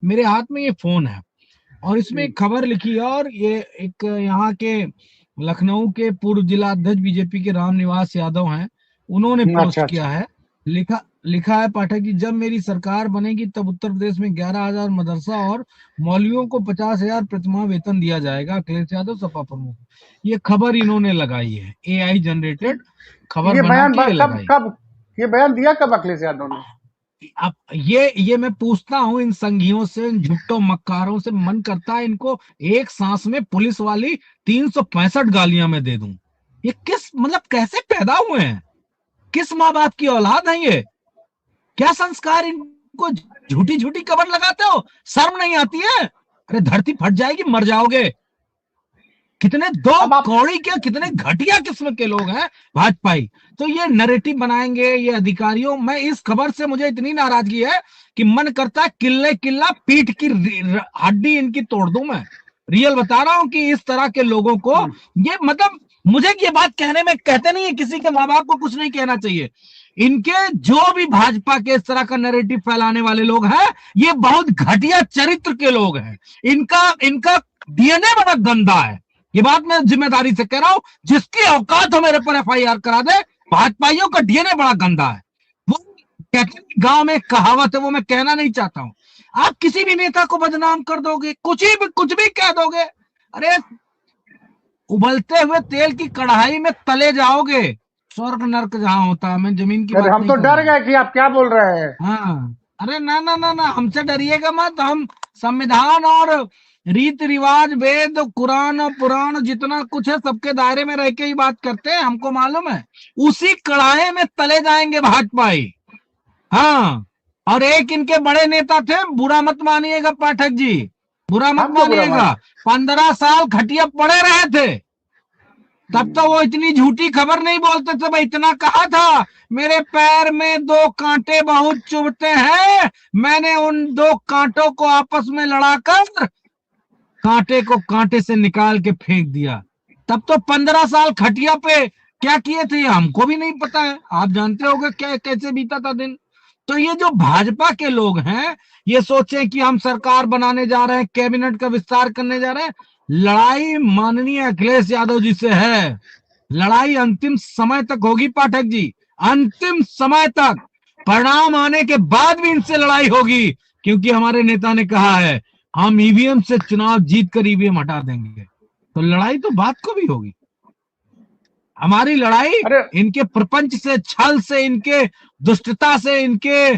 मेरे हाथ में ये फोन है और इसमें हम्म, एक खबर लिखी है, और ये एक यहाँ के लखनऊ के पूर्व जिला अध्यक्ष बीजेपी के राम निवास यादव हैं, उन्होंने अच्छा पोस्ट अच्छा। किया है। लिखा लिखा है पाठक जी, जब मेरी सरकार बनेगी तब उत्तर प्रदेश में 11,000 मदरसा और मौलवियों को 50,000 प्रतिमाह वेतन दिया जाएगा, अखिलेश यादव सपा प्रमुख। ये खबर इन्होंने लगाई है, एआई जनरेटेड खबर ये बना बयान के ये कब लगाई। कब ये बयान दिया कब अखिलेश यादव ने? अब ये मैं पूछता हूँ इन संघियों से, इन झुट्टो मक्कारों से, मन करता है इनको एक सांस में पुलिस वाली 365 गालियां मैं दे दूं। ये किस मतलब कैसे पैदा हुए हैं, किस माँ बाप की औलाद है ये, क्या संस्कार इनको, झूठी झूठी खबर लगाते हो, शर्म नहीं आती है? अरे धरती फट जाएगी, मर जाओगे। कितने दो अब आप कौड़ी के, कितने घटिया किस्म के लोग हैं भाजपाई। तो ये नैरेटिव बनाएंगे ये अधिकारियों, मैं इस खबर से मुझे इतनी नाराजगी है कि मन करता है किल्ले किल्ला पीठ की हड्डी इनकी तोड़ दूं मैं। रियल बता रहा हूं कि इस तरह के लोगों को, ये मतलब मुझे ये बात कहने में, कहते नहीं है किसी के माँ बाप को कुछ नहीं कहना चाहिए, इनके जो भी भाजपा के इस तरह का नैरेटिव फैलाने वाले लोग हैं, ये बहुत घटिया चरित्र के लोग हैं। इनका इनका डीएनए बड़ा गंदा है। ये बात मैं जिम्मेदारी से कह रहा हूं, जिसकी औकात हो मेरे पर एफआईआर करा दे। भाजपाइयों का डीएनए बड़ा गंदा है। वो कहते हैं गांव में एक कहावत है, वो मैं कहना नहीं चाहता हूं। आप किसी भी नेता को बदनाम कर दोगे, कुछ भी कह दोगे, अरे उबलते हुए तेल की कढ़ाई में तले जाओगे। स्वर्ग नर्क जहां होता है, मैं जमीन की अरे बात हम नहीं तो कर रहा डर हूं। गए कि आप क्या बोल रहे हैं। हाँ, अरे ना ना ना ना, हमसे डरिएगा मत। हम संविधान और रीति रिवाज, वेद कुरान और पुराण जितना कुछ है सबके दायरे में रह के ही बात करते हैं, हमको मालूम है। उसी कड़ाहे में तले जाएंगे भाजपाई। हाँ, और एक इनके बड़े नेता थे, बुरा मत मानिएगा पाठक जी, बुरा मत हम क्यों बुरा मान? मानिएगा, 15 साल खटिया पड़े रहे थे, तब तो वो इतनी झूठी खबर नहीं बोलते थे भाई। इतना कहा था, मेरे पैर में दो कांटे बहुत चुभते हैं, मैंने उन दो कांटों को आपस में लड़ाकर कांटे को कांटे से निकाल के फेंक दिया। तब तो 15 साल खटिया पे क्या किए थे ये हमको भी नहीं पता है, आप जानते होगे क्या कैसे बीता था दिन। तो ये जो भाजपा के लोग हैं, ये सोचे कि हम सरकार बनाने जा रहे हैं, कैबिनेट का विस्तार करने जा रहे हैं। लड़ाई माननीय अखिलेश यादव जी से है, लड़ाई अंतिम समय तक होगी पाठक जी, अंतिम समय तक। परिणाम आने के बाद भी इनसे लड़ाई होगी, क्योंकि हमारे नेता ने कहा है हम ईवीएम से चुनाव जीत कर ईवीएम हटा देंगे। तो लड़ाई तो बात को भी होगी। हमारी लड़ाई अरे इनके प्रपंच से, छल से, इनके दुष्टता से, इनके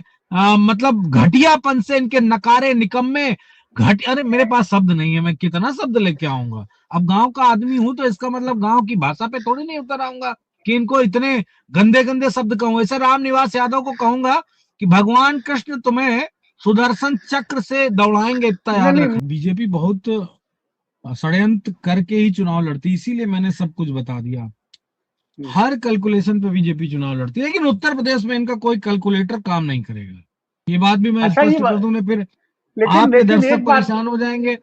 मतलब घटियापन से, इनके नकारे निकम्मे अरे मेरे पास शब्द नहीं है, मैं कितना शब्द लेके आऊंगा। अब गांव का आदमी हूं तो इसका मतलब गांव की भाषा पे थोड़ी नहीं उतर आऊंगा कि इनको इतने गंदे गंदे शब्द कहूं। ऐसे राम निवास यादव को कहूंगा कि भगवान कृष्ण तुम्हें सुदर्शन चक्र से दौड़ाएंगे, इतना नहीं याद नहीं। रखना। बीजेपी बहुत षड्यंत्र करके ही चुनाव लड़ती, इसीलिए मैंने सब कुछ बता दिया। हर कैलकुलेशन पे बीजेपी चुनाव लड़ती है, लेकिन उत्तर प्रदेश में इनका कोई कैलकुलेटर काम नहीं करेगा। ये बात भी मैं अच्छा स्पष्ट कर दूं ना, फिर लेकिन आपके लेकिन दर्शक एक बात। परेशान हो जाएंगे।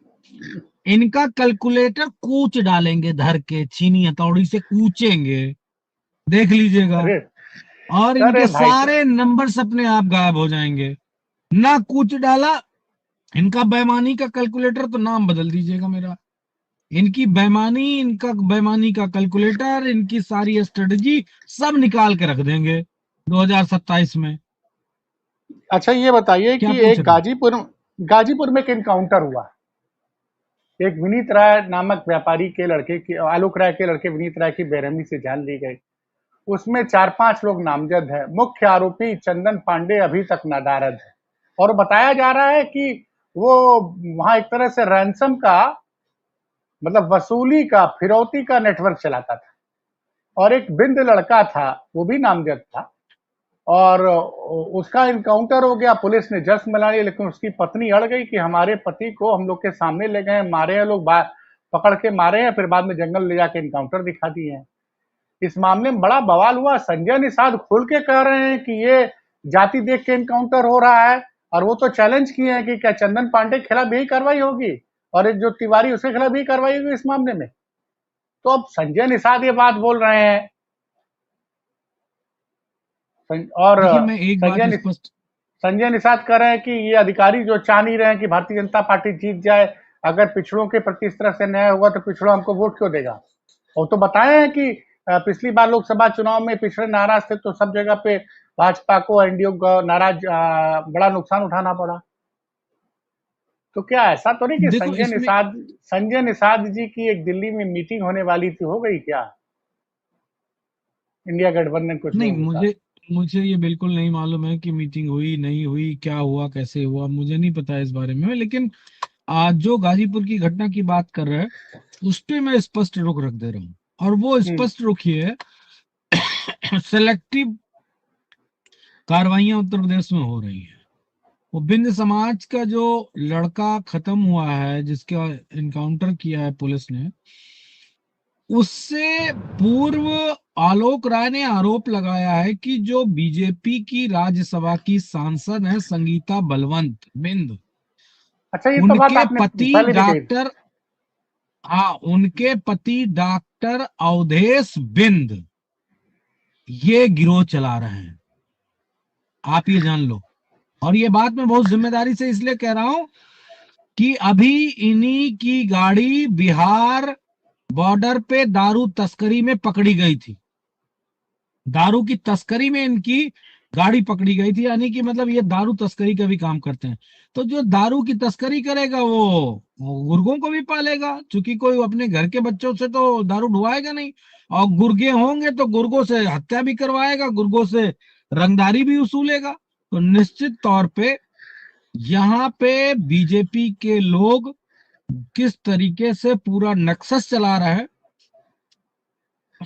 इनका कैलकुलेटर कूच डालेंगे, धर के छीनी हथौड़ी से कूचेंगे, देख लीजिएगा। अरे और अरे इनके भाई सारे नंबर्स अपने आप गायब हो जाएंगे। ना कूच डाला इनका बेईमानी का कैलकुलेटर, तो नाम बदल दीजिएगा मेरा। इनकी बेईमानी, इनका बेईमानी का कैलकुलेटर, इनकी सारी स्ट्रेटजी सब निकाल के रख देंगे 2027 में। अच्छा ये बताइए क्या कि पूछ एक रहे हैं? गाजीपुर में एक एनकाउंटर हुआ। एक विनीत राय नामक व्यापारी के लड़के की, आलोक राय के लड़के विनीत राय की बेरहमी से जान ली गई। उसमें 4-5 लोग नामजद हैं। मुख्य आरोपी चंदन पांडे अभी तक नादारद है। और बताया जा रहा है कि वो वहां एक तरह से रैंसम का मतलब वसूली का, फिरौती का नेटवर्क चलाता था। और एक बिंद लड़का था, वो भी नामजद था। और उसका इनकाउंटर हो गया, पुलिस ने जश्न मना लिया, लेकिन उसकी पत्नी अड़ गई कि हमारे पति को हम लोग के सामने ले गए, मारे हैं लोग, पकड़ के मारे हैं, फिर बाद में जंगल ले जाके इनकाउंटर दिखा दिए हैं। इस मामले में बड़ा बवाल हुआ। संजय निषाद खुल के कह रहे हैं कि ये जाति देख के इनकाउंटर हो रहा है। और वो तो चैलेंज किए हैं कि क्या चंदन पांडे के खिलाफ यही कार्रवाई होगी, और एक जो तिवारी उसके खिलाफ यही कार्रवाई होगी इस मामले में। तो अब संजय निषाद ये बात बोल रहे हैं। और देखिए मैं एक बात संजय स्पष्ट संजय निषाद कह रहे हैं कि ये अधिकारी जो चाह नहीं रहे हैं कि भारतीय जनता पार्टी जीत जाए, अगर पिछड़ों के प्रति इस तरह से न्याय हुआ तो पिछड़ों हमको वोट क्यों देगा। वो तो बताए हैं कि पिछली बार लोकसभा चुनाव में पिछड़े नाराज थे तो सब जगह पे भाजपा को एनडीए को नाराज बड़ा नुकसान उठाना पड़ा। तो क्या ऐसा तो नहीं कि देखो इसमें संजय निषाद जी की एक दिल्ली में मीटिंग होने वाली थी, हो गई क्या इंडिया गठबंधन कुछ नहीं, लोगों के साथ? मुझे मुझे ये बिल्कुल नहीं मालूम है कि मीटिंग हुई नहीं हुई, क्या हुआ कैसे हुआ, मुझे नहीं पता है इस बारे में। लेकिन आज जो गाजीपुर की घटना की बात कर रहे हैं उस पे मैं स्पष्ट रुख रख दे रहा हूँ, और वो हम्म। स्पष्ट रुख ये है सेलेक्टिव कार्रवाइयां उत्तर प्रदेश में हो रही है। वो बिंद समाज का जो लड़का खत्म हुआ है, जिसका इनकाउंटर किया है पुलिस ने, उससे पूर्व आलोक राय ने आरोप लगाया है कि जो बीजेपी की राज्यसभा की सांसद है संगीता बलवंत बिंद, अच्छा, ये तो बात उनके आपने पति पहले भी कही। डॉक्टर उनके पति डॉक्टर अवधेश बिंद ये गिरोह चला रहे हैं, आप ये जान लो। और ये बात मैं बहुत जिम्मेदारी से इसलिए कह रहा हूं कि अभी इन्हीं की गाड़ी बिहार बॉर्डर पे दारू तस्करी में पकड़ी गई थी। दारू की तस्करी में इनकी गाड़ी पकड़ी गई थी, यानी कि मतलब ये दारू तस्करी का भी काम करते हैं। तो जो दारू की तस्करी करेगा वो गुर्गों को भी पालेगा, क्योंकि कोई अपने घर के बच्चों से तो दारू ढुआएगा नहीं। और गुर्गे होंगे तो गुर्गों से हत्या भी करवाएगा, गुर्गों से रंगदारी भी वसूलेगा। तो निश्चित तौर पे यहाँ पे बीजेपी के लोग किस तरीके से पूरा नक्सस चला रहा है।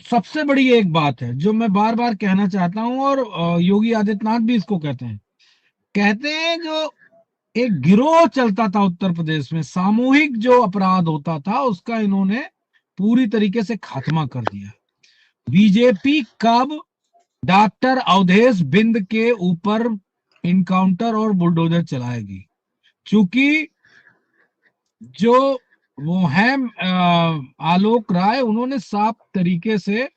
सबसे बड़ी एक बात है जो मैं बार बार कहना चाहता हूं, और योगी आदित्यनाथ भी इसको कहते हैं जो एक गिरोह चलता था उत्तर प्रदेश में, सामूहिक जो अपराध होता था उसका इन्होंने पूरी तरीके से खात्मा कर दिया। बीजेपी कब डॉक्टर अवधेश बिंद के ऊपर इनकाउंटर और बुलडोजर चलाएगी? क्योंकि जो वो है आलोक राय, उन्होंने साफ तरीके से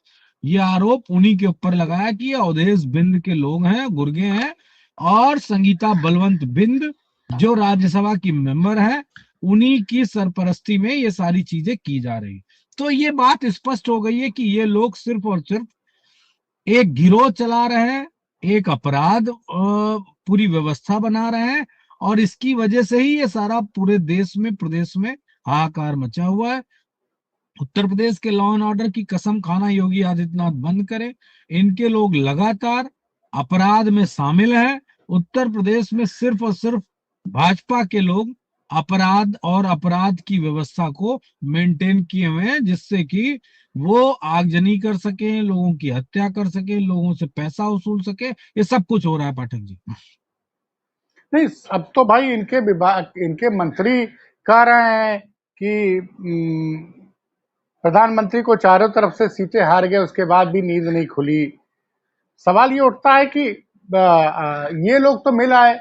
ये आरोप उन्हीं के ऊपर लगाया कि ये अवधेश बिंद के लोग हैं, गुर्गे हैं। और संगीता बलवंत बिंद जो राज्यसभा की मेंबर है, उन्हीं की सरपरस्ती में ये सारी चीजें की जा रही। तो ये बात स्पष्ट हो गई है कि ये लोग सिर्फ और सिर्फ एक गिरोह चला रहे हैं, एक अपराध पूरी व्यवस्था बना रहे हैं। और इसकी वजह से ही ये सारा पूरे देश में प्रदेश में हाहाकार मचा हुआ है। उत्तर प्रदेश के लॉ एंड ऑर्डर की कसम खाना योगी आदित्यनाथ बंद करें। इनके लोग लगातार अपराध में शामिल हैं। उत्तर प्रदेश में सिर्फ और सिर्फ भाजपा के लोग अपराध और अपराध की व्यवस्था को मेंटेन किए हुए हैं, जिससे कि वो आगजनी कर सके, लोगों की हत्या कर सके, लोगों से पैसा वसूल सके। ये सब कुछ हो रहा है पाठक जी। नहीं, अब तो भाई इनके विभाग, इनके मंत्री कह रहे हैं कि प्रधानमंत्री को चारों तरफ से सीटें हार गए, उसके बाद भी नींद नहीं खुली। सवाल ये उठता है कि ये लोग तो मिल आए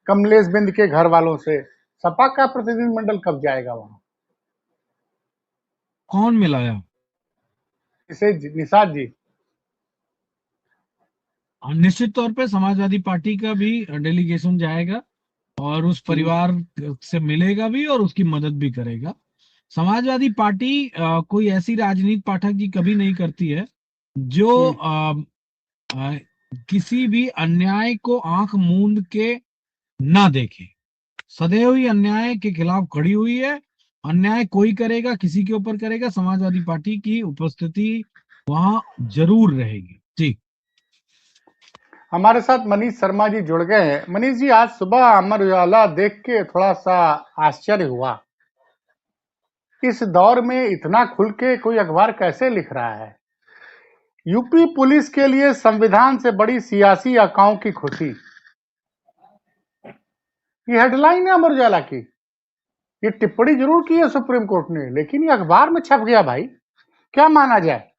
कमलेश बिंद के घर वालों से, सपा का प्रतिनिधिमंडल कब जाएगा वहां? कौन मिलाया? इसे निषाद जी। निश्चित तौर पे समाजवादी पार्टी का भी डेलीगेशन जाएगा और उस परिवार से मिलेगा भी और उसकी मदद भी करेगा। समाजवादी पार्टी कोई ऐसी राजनीति पाठक जी कभी नहीं करती है जो अ, किसी भी अन्याय को आंख मूंद के ना देखे। सदैव ही अन्याय के खिलाफ खड़ी हुई है। अन्याय कोई करेगा, किसी के ऊपर करेगा, समाजवादी पार्टी की उपस्थिति वहां जरूर रहेगी जी। हमारे साथ मनीष शर्मा जी जुड़ गए हैं। मनीष जी, आज सुबह अमर उजाला देख के थोड़ा सा आश्चर्य हुआ। इस दौर में इतना खुल के कोई अखबार कैसे लिख रहा है? यूपी पुलिस के लिए संविधान से बड़ी सियासी आकाओं की खुशी, ये हेडलाइन है अमर उजाला की। ये टिप्पणी जरूर की है सुप्रीम कोर्ट ने, लेकिन ये अखबार में छप गया भाई, क्या माना जाए?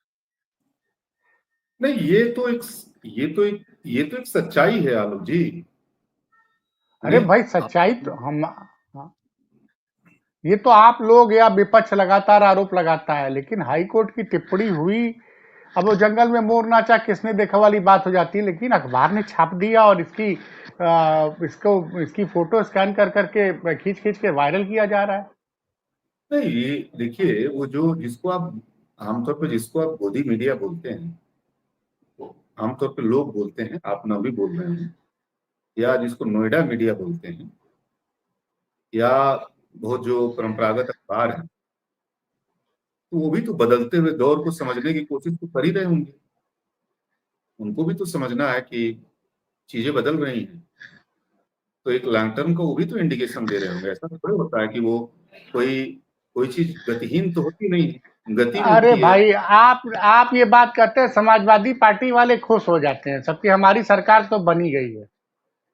नहीं, ये तो एक सच्चाई है आलोक जी। अरे भाई, सच्चाई तो हम, हाँ, ये तो आप लोग या विपक्ष लगातार आरोप लगाता है, लेकिन हाई कोर्ट की टिप्पणी हुई अब वो जंगल में मोर नाचा किसने देखा वाली बात हो जाती है, लेकिन अखबार ने छाप दिया और इसकी फोटो स्कैन कर करके खींच खींच के वायरल किया जा रहा है। नहीं, ये देखिए, वो जो जिसको आप आमतौर पर जिसको आप गोदी मीडिया बोलते हैं, तो आमतौर पे लोग बोलते हैं, आप न भी बोल रहे हैं, या जिसको नोएडा मीडिया बोलते हैं, या बहुत जो परंपरागत अखबार है, तो वो भी तो बदलते हुए दौर को समझने की कोशिश तो कर ही रहे होंगे। उनको भी तो समझना है कि चीजें बदल रही हैं, तो एक लॉन्ग टर्म का वो भी तो इंडिकेशन दे रहे होंगे। ऐसा थोड़ी होता है कि वो कोई कोई चीज गतिहीन तो होती नहीं है, गति में अरे होती है। भाई, आप ये बात करते हैं, समाजवादी पार्टी वाले खुश हो जाते हैं सबकी हमारी सरकार तो बनी गई है,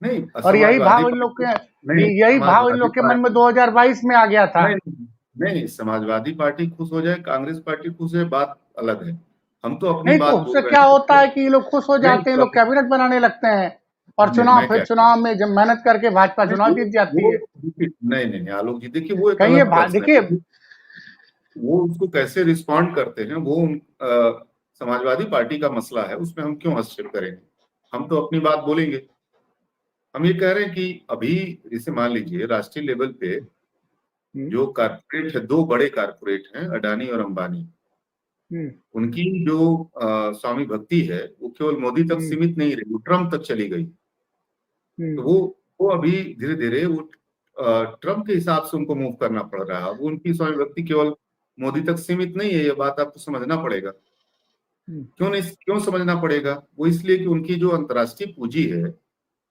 नहीं, और यही समाजवादी भाव इन लोग पार्टी के नहीं, यही भाव इन समाजवादी लोग के मन में पार्टी 2022 में आ गया था। नहीं, नहीं, समाजवादी पार्टी खुश हो जाए, कांग्रेस पार्टी खुश है, बात अलग है। हम तो अपनी नहीं तो बात उससे बोल रहे क्या होता हैं। है कि ये लोग खुश हो नहीं, जाते हैं, लोग कैबिनेट बनाने लगते हैं, और नहीं, मैं फिर क्या कह रहा चुनाव में जब मेहनत करके भाजपा हूं, चुनाव नहीं, जीत जाती है। नहीं, नहीं, नहीं, आलोक जी, देखिए, वो एक कहीं ये अलग प्रश्न देखिए, है। वो उसको कैसे रिस्पॉन्ड करते हैं, वो समाजवादी पार्टी का मसला है, उसमें हम क्यों हस्तक्षेप करेंगे। हम तो अपनी बात बोलेंगे। हम ये कह रहे हैं कि अभी जैसे मान लीजिए राष्ट्रीय लेवल पे हम्म, जो कारपोरेट है, दो बड़े कारपोरेट हैं, अडानी और अंबानी, हम्म, उनकी जो स्वामी भक्ति है, वो केवल मोदी तक हम्म, सीमित नहीं रही, वो ट्रम्प तक चली गई। तो हम्म, वो अभी धीरे धीरे वो ट्रम्प के हिसाब से उनको मूव करना पड़ रहा है। वो उनकी स्वामी भक्ति केवल मोदी तक सीमित नहीं है, ये बात आपको समझना पड़ेगा। हम्म, क्यों नहीं, क्यों समझना पड़ेगा? वो इसलिए कि उनकी जो अंतर्राष्ट्रीय पूंजी है,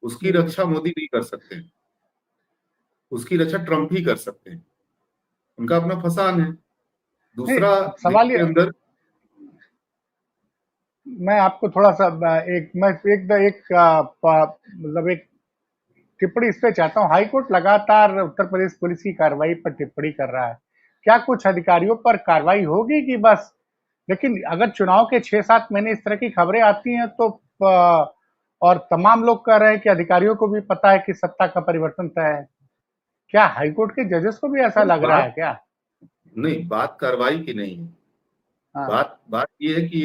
उसकी हम्म, रक्षा मोदी नहीं कर सकते हैं, उसकी रक्षा ट्रम्प ही कर सकते हैं। उनका अपना फसान है। नहीं, दूसरा, अब देश सवाल के ये, अंदर मैं आपको थोड़ा सा मतलब एक टिप्पणी इस पे चाहता हूँ। हाईकोर्ट लगातार उत्तर प्रदेश पुलिस की कार्रवाई पर टिप्पणी कर रहा है, क्या कुछ अधिकारियों पर कार्रवाई होगी कि बस? लेकिन अगर चुनाव के 6-7 महीने इस तरह की खबरें आती हैं तो और तमाम लोग कह रहे हैं कि अधिकारियों को भी पता है कि सत्ता का परिवर्तन तय है, क्या हाईकोर्ट के जजेस को भी ऐसा लग रहा है बात क्या? नहीं, बात कार्रवाई की नहीं है। हाँ, बात बात ये है कि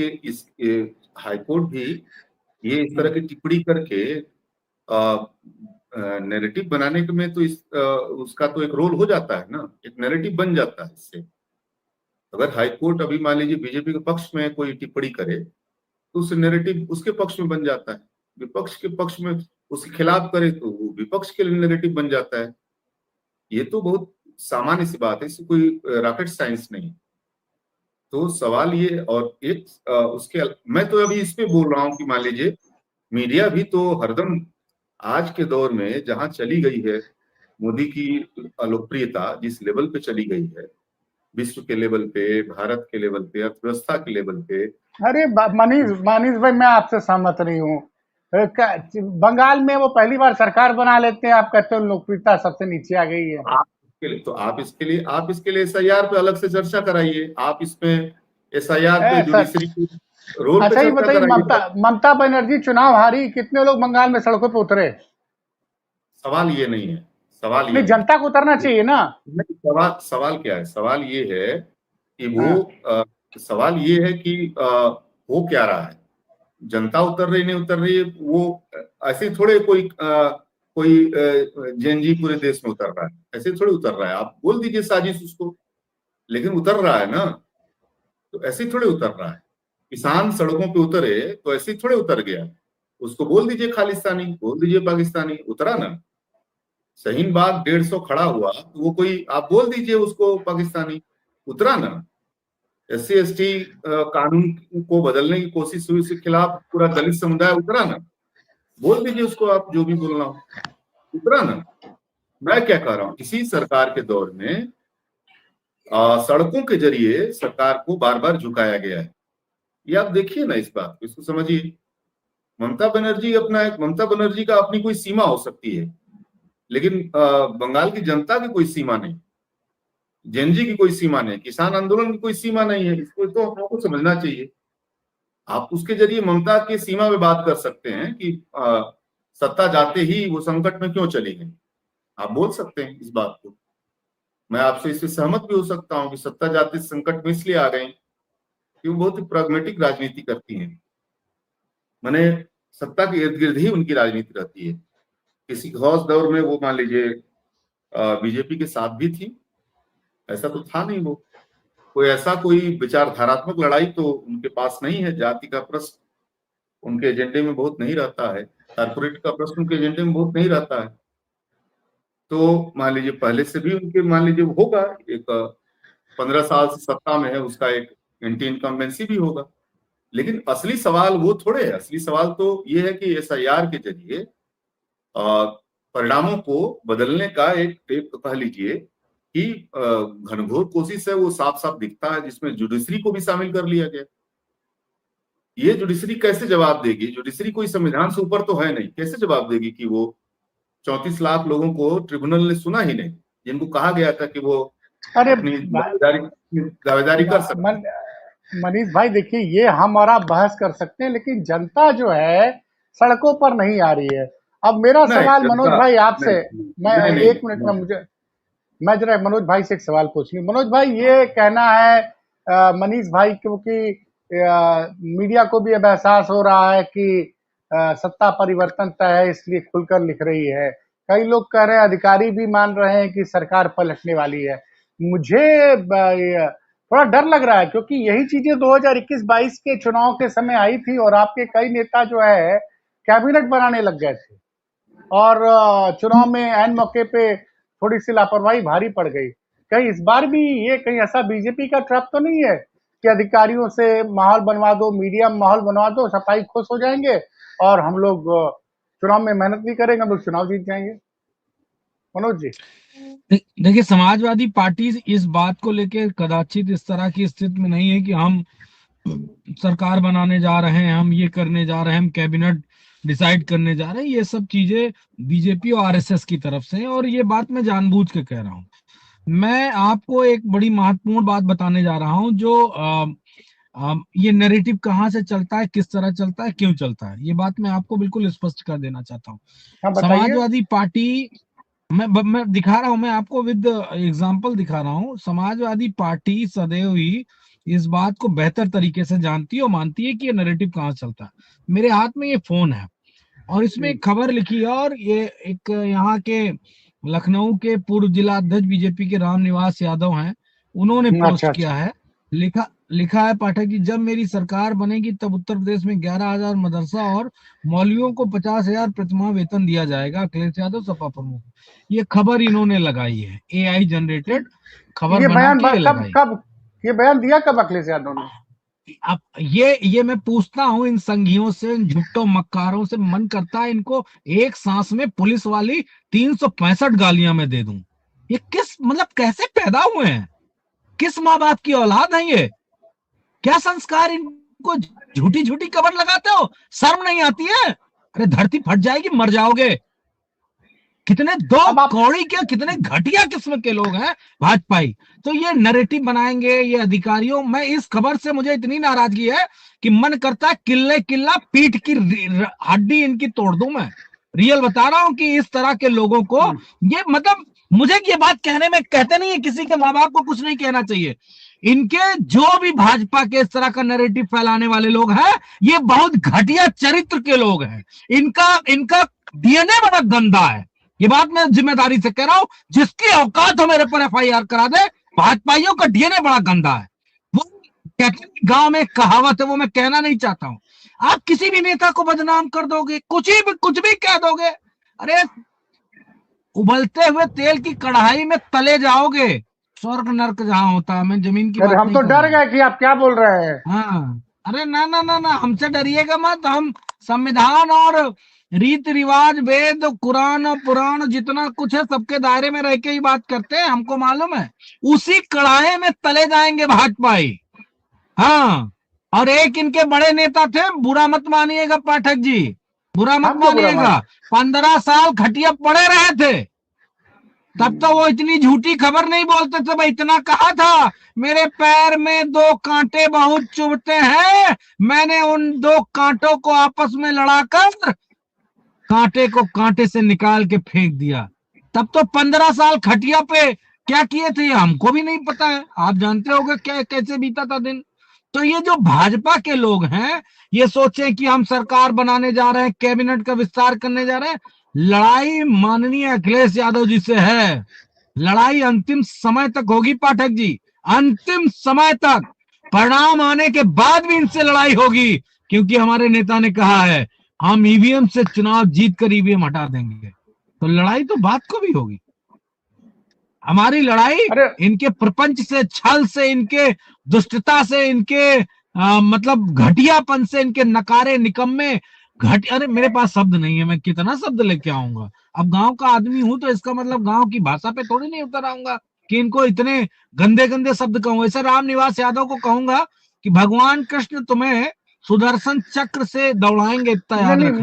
ये हाईकोर्ट भी ये इस तरह की टिप्पणी करके नैरेटिव बनाने के में तो उसका तो एक रोल हो जाता है ना, एक नैरेटिव बन जाता है इससे। अगर हाईकोर्ट अभी मान लीजिए बीजेपी के पक्ष में कोई टिप्पणी करे, तो उस नैरेटिव उसके पक्ष में बन जाता है। विपक्ष के पक्ष में उसके खिलाफ करे तो वो विपक्ष के लिए नैरेटिव बन जाता है। ये तो बहुत सामान्य सी बात है, इससे कोई रॉकेट साइंस नहीं। तो सवाल ये, और एक मैं तो अभी इस पे बोल रहा हूँ कि मान लीजिए मीडिया भी तो हरदम आज के दौर में जहां चली गई है, मोदी की लोकप्रियता जिस लेवल पे चली गई है, विश्व के लेवल पे, भारत के लेवल पे, अर्थव्यवस्था के लेवल पे। अरे मनीष मनीष भाई, मैं आपसे सहमत नहीं हूँ। बंगाल में वो पहली बार सरकार बना लेते हैं, आप कहते हो लोकप्रियता सबसे नीचे आ गई है। आप इसके लिए एसआईआर पे अलग से चर्चा कराइए। आप इसमें एसआईआर पे सर, जुडिशरी के रोल पे अच्छा ये चर्चा बताइए, ममता कराइए। ममता बनर्जी चुनाव हारी, कितने लोग बंगाल में सड़कों पे उतरे? सवाल ये नहीं है, सवाल ये नहीं, नहीं जनता को उतरना है। चाहिए ना। नहीं, सवाल क्या है? सवाल ये है कि हाँ, सवाल ये है कि हो क्या रहा है। जनता उतर रही नहीं उतर रही है, वो ऐसे थोड़े कोई जेएनजी पूरे देश में उतर रहा है, ऐसे थोड़े उतर रहा है। आप बोल दीजिए साजिश उसको, लेकिन उतर रहा है ना। तो ऐसे थोड़े उतर रहा है। किसान सड़कों पे उतरे तो ऐसे थोड़े उतर गया। उसको बोल दीजिए खालिस्तानी, बोल दीजिए पाकिस्तानी, उतरा ना। शाहीन बाग 150 खड़ा हुआ, तो वो कोई आप बोल दीजिए उसको पाकिस्तानी, उतरा ना। SC ST कानून को बदलने की कोशिश हुई, उसके खिलाफ पूरा दलित समुदाय उतरा ना। बोल दीजिए उसको आप जो भी बोलना हो, उतरा ना। मैं क्या कह रहा हूँ, इसी सरकार के दौर में सड़कों के जरिए सरकार को बार बार झुकाया गया है। ये आप देखिए ना, इस बात को, इसको समझिए। ममता बनर्जी का अपनी कोई सीमा हो सकती है, लेकिन बंगाल की जनता की कोई सीमा नहीं, जेएनजी की कोई सीमा नहीं, किसान आंदोलन की कोई सीमा नहीं है। इसको तो आपको समझना चाहिए। आप उसके जरिए ममता की सीमा में बात कर सकते हैं कि सत्ता जाते ही वो संकट में क्यों चली गई। आप बोल सकते हैं इस बात को। मैं आपसे इससे सहमत भी हो सकता हूं कि सत्ता जाते संकट में इसलिए आ गई कि वो बहुत ही प्राग्मेटिक राजनीति करती हैं। माने सत्ता के इर्द गिर्द ही उनकी राजनीति रहती है। किसी खास दौर में वो मान लीजिए बीजेपी के साथ भी थी, ऐसा तो था नहीं। वो कोई विचारधारात्मक लड़ाई तो उनके पास नहीं है। जाति का प्रश्न उनके एजेंडे में बहुत नहीं रहता है, कारपोरेट का प्रश्न उनके एजेंडे में बहुत नहीं रहता है। तो मान लीजिए पहले से भी उनके मान लीजिए होगा, एक 15 साल से सत्ता में है, उसका एक एंटी इनकम्बेंसी भी होगा। लेकिन असली सवाल वो थोड़े है। असली सवाल तो ये है कि SIR के जरिए परिणामों को बदलने का एक टेप कह लीजिए कि घनघोर कोशिश है, वो साफ साफ दिखता है, जिसमें जुडिशरी को भी शामिल कर लिया गया। ये जुडिशरी कैसे जवाब देगी? जुडिशरी कोई संविधान से ऊपर तो है नहीं, कैसे जवाब देगी कि वो 34 लाख लोगों को ट्रिब्यूनल ने सुना ही नहीं, जिनको कहा गया था कि वो अरे अपनी दावेदारी कर सकते। मनीष भाई देखिए, ये हम और आप बहस कर सकते हैं, लेकिन जनता जो है सड़कों पर नहीं आ रही है। अब मेरा सवाल मनोज भाई आपसे, मैं एक मिनट में मैं जरा मनोज भाई से एक सवाल पूछ लूं। मनोज भाई, ये कहना है मनीष भाई, क्योंकि मीडिया को भी अब एहसास हो रहा है कि सत्ता परिवर्तन तय है, इसलिए खुलकर लिख रही है। कई लोग कह रहे हैं, अधिकारी भी मान रहे हैं कि सरकार पलटने वाली है। मुझे थोड़ा डर लग रहा है, क्योंकि यही चीजें 2021-22 के चुनाव के समय आई थी और आपके कई नेता जो है कैबिनेट बनाने लग गए थे, और चुनाव में ऐन मौके पे थोड़ी सी लापरवाही भारी पड़ गई। कहीं इस बार भी ये कहीं ऐसा बीजेपी का ट्रैप तो नहीं है कि अधिकारियों से माहौल बनवा दो, मीडिया में माहौल बनवा दो, सफाई खुश हो जाएंगे और हम लोग चुनाव में मेहनत नहीं करेंगे, हम लोग चुनाव जीत जाएंगे? मनोज जी देखिए, समाजवादी पार्टी इस बात को लेकर कदाचित इस तरह की स्थिति में नहीं है कि हम सरकार बनाने जा रहे हैं, हम ये करने जा रहे हैं, हम कैबिनेट डिसाइड करने जा रहे हैं। ये सब चीजें बीजेपी और RSS की तरफ से, और ये बात मैं जानबूझ के कह रहा हूँ। मैं आपको एक बड़ी महत्वपूर्ण बात बताने जा रहा हूँ, जो ये नैरेटिव कहाँ से चलता है, किस तरह चलता है, क्यों चलता है, ये बात मैं आपको बिल्कुल स्पष्ट कर देना चाहता हूँ। समाजवादी पार्टी, मैं दिखा रहा हूं, मैं आपको विद एग्जांपल दिखा रहा हूं। समाजवादी पार्टी सदैव ही इस बात को बेहतर तरीके से जानती है और मानती है कि ये नैरेटिव कहाँ चलता है। मेरे हाथ में ये फोन है और इसमें एक खबर लिखी है, और ये एक यहाँ के लखनऊ के पूर्व जिला अध्यक्ष बीजेपी के रामनिवास यादव हैं, उन्होंने पोस्ट किया है। लिखा है, पाठक जी, जब मेरी सरकार बनेगी तब उत्तर प्रदेश में 11,000 मदरसा और मौलवियों को 50,000 प्रतिमाह वेतन दिया जाएगा, अखिलेश यादव सपा प्रमुख। ये खबर इन्होंने लगाई है, AI जनरेटेड खबर बना के लगाई। ये बयान दिया कब अखिलेश यादव ने? अब ये मैं पूछता हूँ इन संघियों से, इन झुट्टो मक्कारों से, मन करता है इनको एक सांस में पुलिस वाली 365 गालियां मैं दे दूं। ये किस मतलब कैसे पैदा हुए हैं, किस माँ बाप की औलाद है ये? क्या संस्कार इनको झूठी झूठी खबर लगाते हो? शर्म नहीं आती है? अरे धरती फट जाएगी, मर जाओगे। कितने दो कौड़ी के, कितने घटिया किस्म के लोग हैं भाजपाई। तो ये नैरेटिव बनाएंगे ये अधिकारियों। मैं इस खबर से मुझे इतनी नाराजगी है कि मन करता है किल्ले किल्ला पीठ की हड्डी इनकी तोड़ दूं। मैं रियल बता रहा हूं कि इस तरह के लोगों को ये मतलब, मुझे ये बात कहने में, कहते नहीं है किसी के माँ बाप को कुछ नहीं कहना चाहिए। इनके जो भी भाजपा के इस तरह का नैरेटिव फैलाने वाले लोग हैं, ये बहुत घटिया चरित्र के लोग हैं। इनका DNA बड़ा गंदा है। ये बात मैं जिम्मेदारी से कह रहा हूं, जिसकी औकात हो मेरे पर FIR करा दे। भाजपाइयों का DNA बड़ा गंदा है। वो कहते हैं गांव में कहावत है, वो मैं कहना नहीं चाहता हूं। आप किसी भी नेता को बदनाम कर दोगे, कुछ भी कह दोगे, अरे उबलते हुए तेल की कढ़ाई में तले जाओगे। स्वर्ग नर्क जहां होता है, मैं जमीन की बात हम तो डर गए कि आप क्या बोल रहे हैं। हाँ, अरे ना ना ना ना, हमसे डरिएगा मत। हम संविधान और रीति रिवाज, वेद, कुरान और पुराण जितना कुछ है सबके दायरे में रह के ही बात करते हैं, हमको मालूम है। उसी कढ़ाई में तले जाएंगे भाजपाई। हाँ, और एक इनके बड़े नेता थे, बुरा मत मानिएगा पाठक जी, बुरा मत मानिएगा, 15 साल खटिया पड़े रहे थे, तब तो वो इतनी झूठी खबर नहीं बोलते थे भाई। इतना कहा था, मेरे पैर में 2 कांटे बहुत चुभते हैं, मैंने उन 2 कांटों को आपस में लड़ाकर कांटे को कांटे से निकाल के फेंक दिया। तब तो 15 साल खटिया पे क्या किए थे हमको भी नहीं पता है। आप जानते होंगे क्या कैसे बीता था दिन। तो ये जो भाजपा के लोग हैं, ये सोचें कि हम सरकार बनाने जा रहे हैं, कैबिनेट का विस्तार करने जा रहे हैं। लड़ाई माननीय अखिलेश यादव जी से है, लड़ाई अंतिम समय तक होगी पाठक जी, अंतिम समय तक। परिणाम आने के बाद भी इनसे लड़ाई होगी, क्योंकि हमारे नेता ने कहा है हम ईवीएम से चुनाव जीत कर ईवीएम हटा देंगे। तो लड़ाई तो बात को भी होगी। हमारी लड़ाई इनके प्रपंच से, छल से, इनके दुष्टता से, इनके मतलब घटियापन से, इनके नकारे निकम्मे अरे मेरे पास शब्द नहीं है, मैं कितना शब्द लेके आऊंगा। अब गांव का आदमी हूं तो इसका मतलब गांव की भाषा पे थोड़ी नहीं उतर आऊंगा कि इनको इतने गंदे गंदे शब्द कहूं। ऐसा रामनिवास यादव को कहूंगा कि भगवान कृष्ण तुम्हें सुदर्शन चक्र से दौड़ाएंगे, इतना याद रखना।